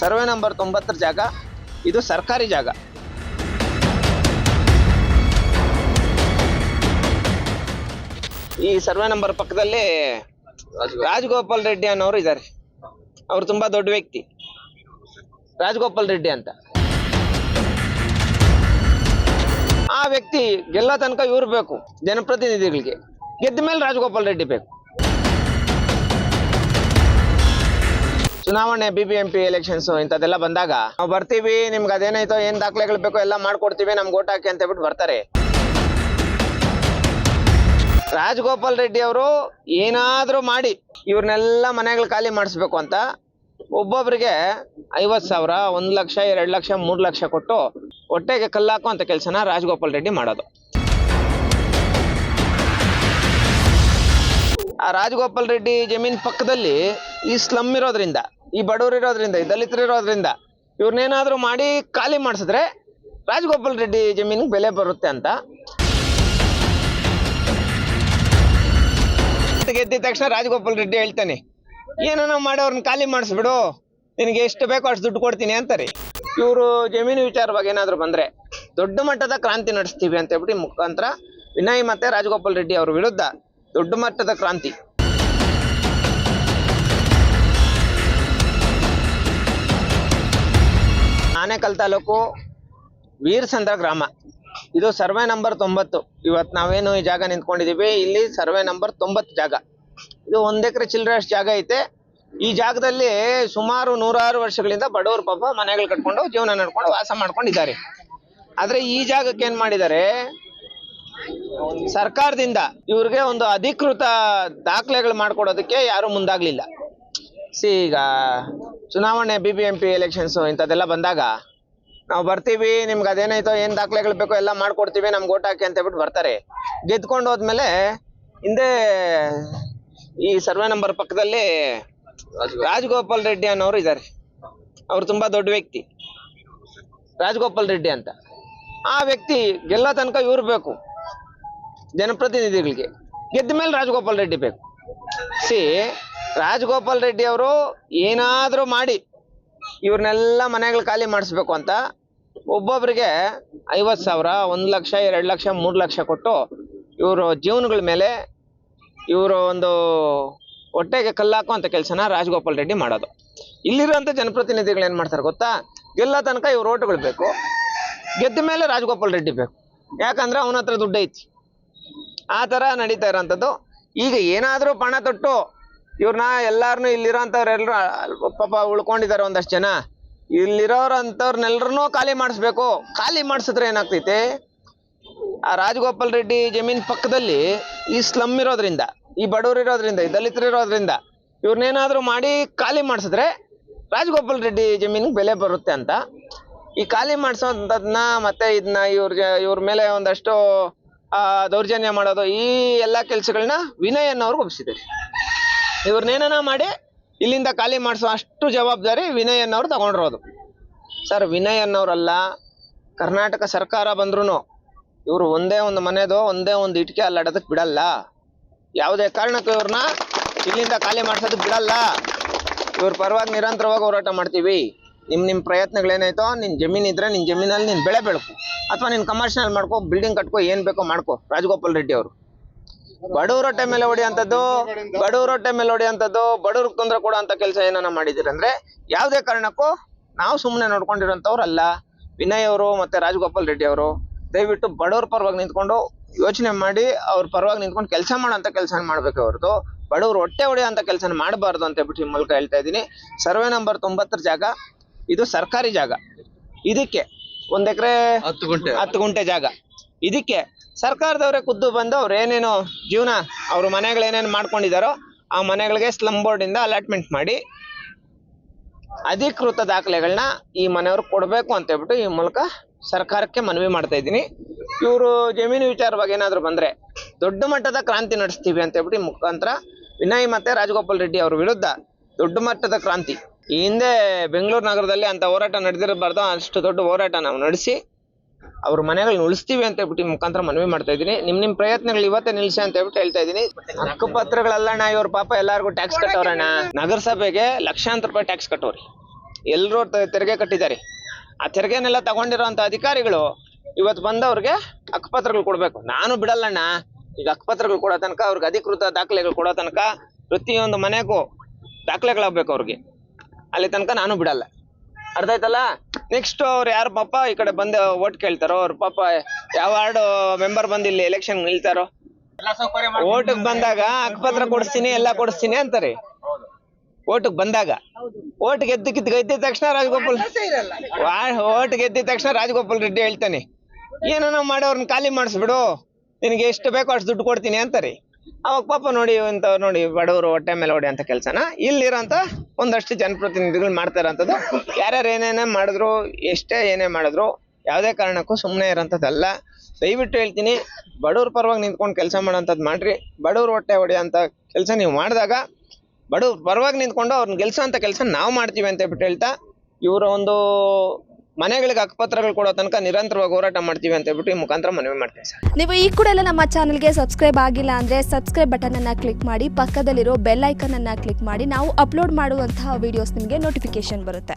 Survey number 90 ಜಾಗ. ಇದು ಸರ್ಕಾರಿ ಜಾಗ. ಈ ಸರ್ವೆ ನಂಬರ್ ಪಕ್ಕದಲ್ಲಿ ರಾಜಗೋಪಾಲ್ ರೆಡ್ಡಿ ಅನ್ನೋರು ಇದ್ದಾರೆ. ಅವ್ರು ತುಂಬಾ ದೊಡ್ಡ ವ್ಯಕ್ತಿ, ರಾಜಗೋಪಾಲ್ ರೆಡ್ಡಿ ಅಂತ. ಆ ವ್ಯಕ್ತಿ ಗೆಲ್ಲೋ ತನಕ ಇವ್ರು ಬೇಕು ಜನಪ್ರತಿನಿಧಿಗಳಿಗೆ. ಗೆದ್ದ ಮೇಲೆ ರಾಜಗೋಪಾಲ್ ರೆಡ್ಡಿ ಬೇಕು. ಚುನಾವಣೆ, BBMP ಎಲೆಕ್ಷನ್ಸ್ ಇಂಥದ್ದೆಲ್ಲ ಬಂದಾಗ ನಾವು ಬರ್ತೀವಿ, ನಿಮ್ಗೆ ಅದೇನಾಯ್ತೋ ಏನ್ ದಾಖಲೆಗಳು ಬೇಕೋ ಎಲ್ಲ ಮಾಡ್ಕೊಡ್ತೀವಿ, ನಮ್ಗೆ ಓಟ್ ಹಾಕಿ ಅಂತ ಹೇಳ್ಬಿಟ್ಟು ಬರ್ತಾರೆ. ರಾಜಗೋಪಾಲ್ ರೆಡ್ಡಿ ಅವರು ಏನಾದ್ರೂ ಮಾಡಿ ಇವ್ರನ್ನೆಲ್ಲ ಮನೆಗಳು ಖಾಲಿ ಮಾಡಿಸ್ಬೇಕು ಅಂತ ಒಬ್ಬೊಬ್ರಿಗೆ 50,000, 1 ಲಕ್ಷ, 2 ಲಕ್ಷ, 3 ಲಕ್ಷ ಕೊಟ್ಟು ಹೊಟ್ಟೆಗೆ ಕಲ್ಲಾಕೋ ಅಂತ ಕೆಲಸನ ರಾಜಗೋಪಾಲ್ ರೆಡ್ಡಿ ಮಾಡೋದು. ಆ ರಾಜಗೋಪಾಲ್ ರೆಡ್ಡಿ ಜಮೀನ್ ಪಕ್ಕದಲ್ಲಿ ಈ ಸ್ಲಮ್ ಇರೋದ್ರಿಂದ, ಈ ಬಡವರು ಇರೋದ್ರಿಂದ, ಈ ದಲಿತರು ಇರೋದ್ರಿಂದ ಇವ್ರನ್ನೇನಾದ್ರೂ ಮಾಡಿ ಖಾಲಿ ಮಾಡಿಸಿದ್ರೆ ರಾಜಗೋಪಾಲ್ ರೆಡ್ಡಿ ಜಮೀನಿಗೆ ಬೆಲೆ ಬರುತ್ತೆ ಅಂತ. ಗೆದ್ದಿದ ತಕ್ಷಣ ರಾಜಗೋಪಾಲ್ ರೆಡ್ಡಿ ಹೇಳ್ತಾನೆ, ಏನೋ ಮಾಡಿ ಅವ್ರನ್ನ ಖಾಲಿ ಮಾಡಿಸ್ಬಿಡು, ನಿನಗೆ ಎಷ್ಟು ಬೇಕೋ ಅಷ್ಟು ದುಡ್ಡು ಕೊಡ್ತೀನಿ ಅಂತಾರೆ. ಇವರು ಜಮೀನು ವಿಚಾರವಾಗಿ ಏನಾದ್ರು ಬಂದ್ರೆ ದೊಡ್ಡ ಮಟ್ಟದ ಕ್ರಾಂತಿ ನಡೆಸ್ತೀವಿ ಅಂತ ಹೇಳ್ಬಿಟ್ಟು ಮುಖಾಂತರ ವಿನಯ್ ಮತ್ತೆ ರಾಜಗೋಪಾಲ್ ರೆಡ್ಡಿ ಅವ್ರ ವಿರುದ್ಧ ದೊಡ್ಡ ಮಟ್ಟದ ಕ್ರಾಂತಿ. ಆನೇಕಲ್ ತಾಲೂಕು ವೀರಸಂದ್ರ ಗ್ರಾಮ. ಇದು ಸರ್ವೆ ನಂಬರ್ 90. ಇವತ್ತು ನಾವೇನು ಈ ಜಾಗ ನಿಂತ್ಕೊಂಡಿದೀವಿ, ಇಲ್ಲಿ ಸರ್ವೆ ನಂಬರ್ 90 ಜಾಗ. ಇದು 1 ಎಕರೆ ಚಿಲ್ಲರೆ ಅಷ್ಟು ಜಾಗ ಐತೆ. ಈ ಜಾಗದಲ್ಲಿ ಸುಮಾರು 106 ವರ್ಷಗಳಿಂದ ಬಡವರು ಪಾಪ ಮನೆಗಳು ಕಟ್ಕೊಂಡು ಜೀವನ ನಡ್ಕೊಂಡು ವಾಸ ಮಾಡ್ಕೊಂಡಿದ್ದಾರೆ. ಆದ್ರೆ ಈ ಜಾಗಕ್ಕೆ ಏನ್ ಮಾಡಿದ್ದಾರೆ, ಸರ್ಕಾರದಿಂದ ಇವ್ರಿಗೆ ಒಂದು ಅಧಿಕೃತ ದಾಖಲೆಗಳು ಮಾಡ್ಕೊಡೋದಕ್ಕೆ ಯಾರು ಮುಂದಾಗ್ಲಿಲ್ಲ. ಈಗ ಚುನಾವಣೆ, BBMP ಎಲೆಕ್ಷನ್ಸ್ ಇಂಥದ್ದೆಲ್ಲ ಬಂದಾಗ ನಾವು ಬರ್ತೀವಿ, ನಿಮ್ಗೆ ಅದೇನಾಯ್ತೋ ಏನ್ ದಾಖಲೆಗಳು ಬೇಕೋ ಎಲ್ಲ ಮಾಡ್ಕೊಡ್ತೀವಿ, ನಮ್ಗೆ ಓಟ್ ಹಾಕಿ ಅಂತ ಹೇಳ್ಬಿಟ್ಟು ಬರ್ತಾರೆ. ಗೆದ್ಕೊಂಡು ಹೋದ್ಮೇಲೆ ಹಿಂದೆ ಈ ಸರ್ವೆ ನಂಬರ್ ಪಕ್ಕದಲ್ಲಿ ರಾಜಗೋಪಾಲ್ ರೆಡ್ಡಿ ಅನ್ನೋರು ಇದ್ದಾರೆ. ಅವ್ರು ತುಂಬಾ ದೊಡ್ಡ ವ್ಯಕ್ತಿ, ರಾಜಗೋಪಾಲ್ ರೆಡ್ಡಿ ಅಂತ. ಆ ವ್ಯಕ್ತಿ ಗೆಲ್ಲೋ ತನಕ ಇವ್ರು ಬೇಕು ಜನಪ್ರತಿನಿಧಿಗಳಿಗೆ. ಗೆದ್ದ ಮೇಲೆ ರಾಜಗೋಪಾಲ್ ರೆಡ್ಡಿ ಬೇಕು. ರಾಜಗೋಪಾಲ್ ರೆಡ್ಡಿ ಅವರು ಏನಾದ್ರೂ ಮಾಡಿ ಇವ್ರನ್ನೆಲ್ಲ ಮನೆಗಳು ಖಾಲಿ ಮಾಡಿಸ್ಬೇಕು ಅಂತ ಒಬ್ಬೊಬ್ರಿಗೆ 50,000, 1 ಲಕ್ಷ, 2 ಲಕ್ಷ, 3 ಲಕ್ಷ ಕೊಟ್ಟು ಇವರು ಜೀವನಗಳ ಮೇಲೆ ಇವರು ಒಂದು ಹೊಟ್ಟೆಗೆ ಕಲ್ಲಾಕೋ ಅಂತ ಕೆಲಸನ ರಾಜಗೋಪಾಲ್ ರೆಡ್ಡಿ ಮಾಡೋದು. ಇಲ್ಲಿರುವಂತ ಜನಪ್ರತಿನಿಧಿಗಳು ಏನ್ ಮಾಡ್ತಾರೆ ಗೊತ್ತಾ, ಗೆಲ್ಲೋ ತನಕ ಇವ್ರು ಓಟ್ಗಳು ಬೇಕು, ಗೆದ್ದ ಮೇಲೆ ರಾಜಗೋಪಾಲ್ ರೆಡ್ಡಿ ಬೇಕು, ಯಾಕಂದ್ರೆ ಅವನ ಹತ್ರ ದುಡ್ಡು ಐತಿ. ಆ ತರ ನಡೀತಾ ಇರೋಂಥದ್ದು. ಈಗ ಏನಾದ್ರೂ ಪಣ ತೊಟ್ಟು ಇವ್ರನ್ನ ಎಲ್ಲಾರನು, ಇಲ್ಲಿರೋಂಥವ್ರೆಲ್ಲರೂ ಪಾಪ ಉಳ್ಕೊಂಡಿದ್ದಾರೆ ಒಂದಷ್ಟು ಜನ, ಇಲ್ಲಿರೋರಂಥವ್ರನ್ನೆಲ್ಲರನ್ನೂ ಖಾಲಿ ಮಾಡಿಸ್ಬೇಕು. ಖಾಲಿ ಮಾಡಿಸಿದ್ರೆ ಏನಾಗ್ತೈತೆ, ಆ ರಾಜಗೋಪಾಲ್ ರೆಡ್ಡಿ ಜಮೀನ್ ಪಕ್ಕದಲ್ಲಿ ಈ ಸ್ಲಮ್ ಇರೋದ್ರಿಂದ, ಈ ಬಡವರು ಇರೋದ್ರಿಂದ, ಈ ದಲಿತರು ಇರೋದ್ರಿಂದ ಇವ್ರನ್ನೇನಾದ್ರೂ ಮಾಡಿ ಖಾಲಿ ಮಾಡಿಸಿದ್ರೆ ರಾಜಗೋಪಾಲ್ ರೆಡ್ಡಿ ಜಮೀನಿಗೆ ಬೆಲೆ ಬರುತ್ತೆ ಅಂತ. ಈ ಖಾಲಿ ಮಾಡಿಸೋದನ್ನ ಮತ್ತೆ ಇದನ್ನ ಇವ್ರ ಮೇಲೆ ಒಂದಷ್ಟು ದೌರ್ಜನ್ಯ ಮಾಡೋದು, ಈ ಎಲ್ಲಾ ಕೆಲಸಗಳನ್ನ ವಿನಯ್ ಅನ್ನೋರ್ಗೆ ಒಪ್ಪಿಸಿದ್ದಾರೆ. ಇವ್ರನ್ನೇನ ಮಾಡಿ ಇಲ್ಲಿಂದ ಖಾಲಿ ಮಾಡಿಸೋ ಅಷ್ಟು ಜವಾಬ್ದಾರಿ ವಿನಯ್ ಅನ್ನೋರು ತಗೊಂಡಿರೋದು. ಸರ್, ವಿನಯ್ ಅನ್ನೋರಲ್ಲ, ಕರ್ನಾಟಕ ಸರ್ಕಾರ ಬಂದ್ರು ಇವರು ಒಂದೇ ಒಂದು ಮನೆದು ಒಂದೇ ಒಂದು ಇಟ್ಟಿಗೆ ಅಲ್ಲಾಡೋದಕ್ಕೆ ಬಿಡಲ್ಲ. ಯಾವುದೇ ಕಾರಣಕ್ಕೂ ಇವ್ರನ್ನ ಇಲ್ಲಿಂದ ಖಾಲಿ ಮಾಡ್ಸೋದಕ್ಕೆ ಬಿಡಲ್ಲ. ಇವ್ರ ಪರವಾಗಿ ನಿರಂತರವಾಗಿ ಹೋರಾಟ ಮಾಡ್ತೀವಿ. ನಿಮ್ಮ ಪ್ರಯತ್ನಗಳೇನಾಯ್ತೋ, ನಿನ್ನ ಜಮೀನ್ ಇದ್ರೆ ನಿನ್ನ ಜಮೀನಲ್ಲಿ ನೀನು ಬೆಳೆ ಬೆಳಕು, ಅಥವಾ ನೀನು ಕಮರ್ಷಿಯಲ್ ಮಾಡ್ಕೋ, ಬಿಲ್ಡಿಂಗ್ ಕಟ್ಕೋ, ಏನ್ ಬೇಕೋ ಮಾಡ್ಕೋ. ರಾಜಗೋಪಾಲ್ ರೆಡ್ಡಿ ಅವರು ಬಡವ್ರ ಹೊಟ್ಟೆ ಮೇಲೆ ಹೊಡೆಯುವಂಥದ್ದು, ಬಡವ್ರಿಗೆ ತೊಂದರೆ ಕೊಡೋ ಅಂತ ಕೆಲಸ ಏನನ್ನ ಮಾಡಿದಿರಿ ಅಂದ್ರೆ ಯಾವುದೇ ಕಾರಣಕ್ಕೂ ನಾವು ಸುಮ್ಮನೆ ನೋಡ್ಕೊಂಡಿರೋಂಥವ್ರು ಅಲ್ಲ. ವಿನಯ್ ಅವರು ಮತ್ತೆ ರಾಜಗೋಪಾಲ್ ರೆಡ್ಡಿ ಅವರು ದಯವಿಟ್ಟು ಬಡವ್ರ ಪರವಾಗಿ ನಿಂತ್ಕೊಂಡು ಯೋಚನೆ ಮಾಡಿ ಅವ್ರ ಪರವಾಗಿ ನಿಂತ್ಕೊಂಡು ಕೆಲಸ ಮಾಡೋಂಥ ಕೆಲಸ ಮಾಡ್ಬೇಕು ಹೊರತು ಬಡವ್ರು ಹೊಟ್ಟೆ ಹೊಡೆಯೋಂಥ ಕೆಲಸ ಮಾಡಬಾರ್ದು ಅಂತ ಹೇಳ್ಬಿಟ್ಟು ಈ ಮೂಲಕ ಹೇಳ್ತಾ ಇದ್ದೀನಿ. ಸರ್ವೆ ನಂಬರ್ 90 ಜಾಗ. ಇದು ಸರ್ಕಾರಿ ಜಾಗ. ಇದಕ್ಕೆ 1 ಎಕರೆ 10 ಗುಂಟೆ ಜಾಗ. ಇದಕ್ಕೆ ಸರ್ಕಾರದವರೇ ಖುದ್ದು ಬಂದು ಅವ್ರು ಏನೇನು ಜೀವನ, ಅವ್ರ ಮನೆಗಳೇನೇನು ಮಾಡ್ಕೊಂಡಿದಾರೋ ಆ ಮನೆಗಳಿಗೆ ಸ್ಲಮ್ ಬೋರ್ಡ್ ಇಂದ ಅಲಾಟ್ಮೆಂಟ್ ಮಾಡಿ ಅಧಿಕೃತ ದಾಖಲೆಗಳನ್ನ ಈ ಮನೆಯವ್ರು ಕೊಡ್ಬೇಕು ಅಂತ ಹೇಳ್ಬಿಟ್ಟು ಈ ಮೂಲಕ ಸರ್ಕಾರಕ್ಕೆ ಮನವಿ ಮಾಡ್ತಾ ಇದ್ದೀನಿ. ಇವರು ಜಮೀನು ವಿಚಾರವಾಗಿ ಏನಾದ್ರು ಬಂದ್ರೆ ದೊಡ್ಡ ಮಟ್ಟದ ಕ್ರಾಂತಿ ನಡೆಸ್ತೀವಿ ಅಂತ ಹೇಳ್ಬಿಟ್ಟು ಈ ಮುಖಾಂತರ ವಿನಯ್ ಮತ್ತೆ ರಾಜಗೋಪಾಲ್ ರೆಡ್ಡಿ ಅವ್ರ ವಿರುದ್ಧ ದೊಡ್ಡ ಮಟ್ಟದ ಕ್ರಾಂತಿ. ಈ ಹಿಂದೆ ಬೆಂಗಳೂರು ನಗರದಲ್ಲಿ ಅಂತ ಹೋರಾಟ ನಡೆದಿರಬಾರ್ದು, ಅಷ್ಟು ದೊಡ್ಡ ಹೋರಾಟ ನಾವು ನಡೆಸಿ ಅವ್ರ ಮನೆಗಳನ್ನ ಉಳಿಸ್ತೀವಿ ಅಂತ ಹೇಳ್ಬಿಟ್ಟು ಮುಖಾಂತರ ಮನವಿ ಮಾಡ್ತಾ ಇದ್ದೀನಿ. ನಿಮ್ ಪ್ರಯತ್ನಗಳು ಇವತ್ತೇ ನಿಲ್ಸಿ ಅಂತ ಹೇಳ್ಬಿಟ್ಟು ಹೇಳ್ತಾ ಇದ್ದೀನಿ. ಹಕ್ಕುಪತ್ರಗಳಲ್ಲಣ್ಣ, ಇವ್ರ ಪಾಪ ಎಲ್ಲಾರ್ಗು ಟ್ಯಾಕ್ಸ್ ಕಟ್ಟವ್ರಣ್ಣ. ನಗರಸಭೆಗೆ ಲಕ್ಷಾಂತರ ರೂಪಾಯಿ ಟ್ಯಾಕ್ಸ್ ಕಟ್ಟೋರಿ. ಎಲ್ಲರೂ ತೆರಿಗೆ ಕಟ್ಟಿದ್ದಾರೆ. ಆ ತೆರಿಗೆನೆಲ್ಲ ತಗೊಂಡಿರೋಂಥ ಅಧಿಕಾರಿಗಳು ಇವತ್ತು ಬಂದವ್ರಿಗೆ ಹಕ್ಕುಪತ್ರಗಳು ಕೊಡ್ಬೇಕು. ನಾನು ಬಿಡಲ್ಲಣ್ಣ. ಈಗ ಹಕ್ಕುಪತ್ರಗಳು ಕೊಡೋ ತನಕ, ಅವ್ರಿಗೆ ಅಧಿಕೃತ ದಾಖಲೆಗಳು ಕೊಡೋ ತನಕ, ಪ್ರತಿಯೊಂದು ಮನೆಗೂ ದಾಖಲೆಗಳಾಗಬೇಕು ಅವ್ರಿಗೆ. ಅಲ್ಲಿ ತನಕ ನಾನು ಬಿಡಲ್ಲ. ಅರ್ಥ ಆಯ್ತಲ್ಲ? ನೆಕ್ಸ್ಟ್ ಅವ್ರು ಯಾರು ಪಾಪ ಈ ಕಡೆ ಬಂದು ಓಟ್ ಕೇಳ್ತಾರೋ, ಅವ್ರ ಪಾಪ ಯಾವ ವಾರ್ಡ್ ಮೆಂಬರ್ ಬಂದು ಇಲ್ಲಿ ಎಲೆಕ್ಷನ್ ನಿಲ್ತಾರೋ, ಓಟಿಗೆ ಬಂದಾಗ ಹಕ್ಕುಪತ್ರ ಕೊಡಿಸ್ತೀನಿ, ಎಲ್ಲ ಕೊಡಿಸ್ತೀನಿ ಅಂತಾರೆ. ಓಟಿಗೆ ಬಂದಾಗ ಓಟ್ ಗೆದ್ದಿದ್ದ ತಕ್ಷಣ ರಾಜಗೋಪಾಲ್ ರೆಡ್ಡಿ ಹೇಳ್ತಾನೆ, ಏನೋ ಮಾಡಿ ಅವ್ರನ್ನ ಖಾಲಿ ಮಾಡಿಸ್ಬಿಡು, ನಿನಗೆ ಎಷ್ಟು ಬೇಕೋ ಅಷ್ಟು ದುಡ್ಡು ಕೊಡ್ತೀನಿ ಅಂತಾರೆ. ಅವಾಗ ಪಾಪ ನೋಡಿ ನೋಡಿ ಬಡವರು ಹೊಟ್ಟೆ ಮೇಲೆ ಹೊಡೆ ಅಂತ ಕೆಲಸನ ಇಲ್ಲಿರೋಂಥ ಒಂದಷ್ಟು ಜನಪ್ರತಿನಿಧಿಗಳು ಮಾಡ್ತಾ ಇರೋಂಥದ್ದು. ಯಾರ್ಯಾರು ಏನೇನೇ ಮಾಡಿದ್ರು, ಎಷ್ಟೇ ಏನೇ ಮಾಡಿದ್ರು ಯಾವುದೇ ಕಾರಣಕ್ಕೂ ಸುಮ್ಮನೆ ಇರೋಂಥದ್ದಲ್ಲ. ದಯವಿಟ್ಟು ಹೇಳ್ತೀನಿ, ಬಡವ್ರ ಪರವಾಗಿ ನಿಂತ್ಕೊಂಡು ಕೆಲಸ ಮಾಡೋಂಥದ್ದು ಮಾಡ್ರಿ. ಬಡವ್ರ ಹೊಟ್ಟೆ ಹೊಡೆಯೋಂಥ ಕೆಲಸ ನೀವು ಮಾಡಿದಾಗ ಬಡವ್ರ ಪರವಾಗಿ ನಿಂತ್ಕೊಂಡು ಅವ್ರನ್ನ ಗೆಲ್ಸೋಂಥ ಕೆಲಸ ನಾವು ಮಾಡ್ತೀವಿ ಅಂತ ಹೇಳ್ಬಿಟ್ಟು ಹೇಳ್ತಾ, ಇವರ ಒಂದು ಮನೆಗಳಿಗೆ ಹಕ್ಕುಪತ್ರಗಳು ಕೊಡೋ ತನಕ ನಿರಂತರವಾಗಿ ಹೋರಾಟ ಮಾಡ್ತೀವಿ ಅಂತ ಹೇಳ್ಬಿಟ್ಟು ಈ ಮುಖಾಂತರ ಮನವಿ ಮಾಡ್ತೀನಿ ಸರ್. ನೀವು ಈ ಕೂಡ ಎಲ್ಲ ನಮ್ಮ ಚಾನಲ್ಗೆ ಸಬ್ಸ್ಕ್ರೈಬ್ ಆಗಿಲ್ಲ ಅಂದರೆ ಸಬ್ಸ್ಕ್ರೈಬ್ ಬಟನನ್ನು ಕ್ಲಿಕ್ ಮಾಡಿ, ಪಕ್ಕದಲ್ಲಿರೋ ಬೆಲ್ ಐಕನನ್ನು ಕ್ಲಿಕ್ ಮಾಡಿ. ನಾವು ಅಪ್ಲೋಡ್ ಮಾಡುವಂತಹ ವಿಡಿಯೋಸ್ ನಿಮಗೆ ನೋಟಿಫಿಕೇಶನ್ ಬರುತ್ತೆ.